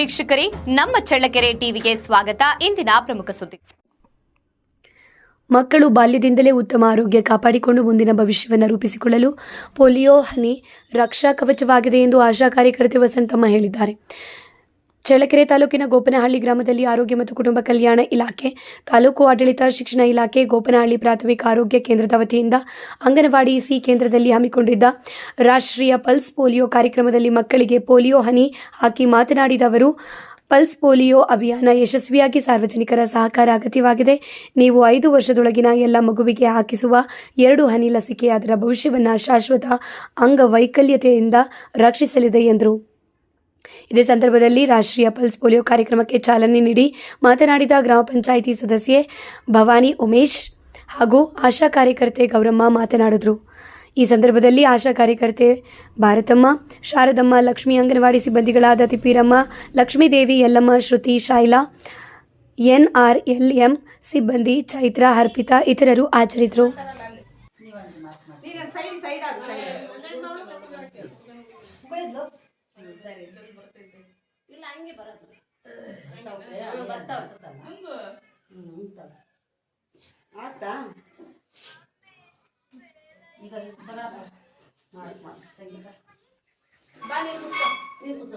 ವೀಕ್ಷಕರೇ, ನಮ್ಮ ಚಳ್ಳಕೆರೆ ಟಿವಿಗೆ ಸ್ವಾಗತ. ಇಂದಿನ ಪ್ರಮುಖ ಸುದ್ದಿ. ಮಕ್ಕಳು ಬಾಲ್ಯದಿಂದಲೇ ಉತ್ತಮ ಆರೋಗ್ಯ ಕಾಪಾಡಿಕೊಂಡು ಮುಂದಿನ ಭವಿಷ್ಯವನ್ನು ರೂಪಿಸಿಕೊಳ್ಳಲು ಪೋಲಿಯೋ ಹನಿ ರಕ್ಷಾ ಕವಚವಾಗಿದೆ ಎಂದು ಆಶಾ ಕಾರ್ಯಕರ್ತೆ ವಸಂತಮ್ಮ ಹೇಳಿದ್ದಾರೆ. ಚಳ್ಳಕೆರೆ ತಾಲೂಕಿನ ಗೋಪನಹಳ್ಳಿ ಗ್ರಾಮದಲ್ಲಿ ಆರೋಗ್ಯ ಮತ್ತು ಕುಟುಂಬ ಕಲ್ಯಾಣ ಇಲಾಖೆ, ತಾಲೂಕು ಆಡಳಿತ ಶಿಕ್ಷಣ ಇಲಾಖೆ, ಗೋಪನಹಳ್ಳಿ ಪ್ರಾಥಮಿಕ ಆರೋಗ್ಯ ಕೇಂದ್ರದ ವತಿಯಿಂದ ಅಂಗನವಾಡಿ ಸಿ ಕೇಂದ್ರದಲ್ಲಿ ಹಮ್ಮಿಕೊಂಡಿದ್ದ ರಾಷ್ಟ್ರೀಯ ಪಲ್ಸ್ ಪೋಲಿಯೋ ಕಾರ್ಯಕ್ರಮದಲ್ಲಿ ಮಕ್ಕಳಿಗೆ ಪೋಲಿಯೋ ಹನಿ ಹಾಕಿ ಮಾತನಾಡಿದ ಅವರು, ಪಲ್ಸ್ ಪೋಲಿಯೋ ಅಭಿಯಾನ ಯಶಸ್ವಿಯಾಗಿ ಸಾರ್ವಜನಿಕರ ಸಹಕಾರ ಅಗತ್ಯವಾಗಿದೆ. ನೀವು 5 ವರ್ಷದೊಳಗಿನ ಎಲ್ಲ ಮಗುವಿಗೆ ಹಾಕಿಸುವ 2 ಹನಿ ಲಸಿಕೆ ಅದರ ಭವಿಷ್ಯವನ್ನು ಶಾಶ್ವತ ಅಂಗವೈಕಲ್ಯತೆಯಿಂದ ರಕ್ಷಿಸಲಿದೆ ಎಂದರು. ಇದೇ ಸಂದರ್ಭದಲ್ಲಿ ರಾಷ್ಟ್ರೀಯ ಪಲ್ಸ್ ಪೋಲಿಯೋ ಕಾರ್ಯಕ್ರಮಕ್ಕೆ ಚಾಲನೆ ನೀಡಿ ಮಾತನಾಡಿದ ಗ್ರಾಮ ಪಂಚಾಯಿತಿ ಸದಸ್ಯೆ ಭವಾನಿ ಉಮೇಶ್ ಹಾಗೂ ಆಶಾ ಕಾರ್ಯಕರ್ತೆ ಗೌರಮ್ಮ ಮಾತನಾಡಿದರು. ಈ ಸಂದರ್ಭದಲ್ಲಿ ಆಶಾ ಕಾರ್ಯಕರ್ತೆ ಭಾರತಮ್ಮ, ಶಾರದಮ್ಮ, ಲಕ್ಷ್ಮಿ, ಅಂಗನವಾಡಿ ಸಿಬ್ಬಂದಿಗಳಾದ ತಿಪ್ಪೀರಮ್ಮ, ಲಕ್ಷ್ಮೀದೇವಿ, ಯಲ್ಲಮ್ಮ, ಶ್ರುತಿ, ಶೈಲಾ, NRLM ಸಿಬ್ಬಂದಿ ಚೈತ್ರ, ಅರ್ಪಿತಾ ಇತರರು ಹಾಜರಿದ್ದರು. ಈಗ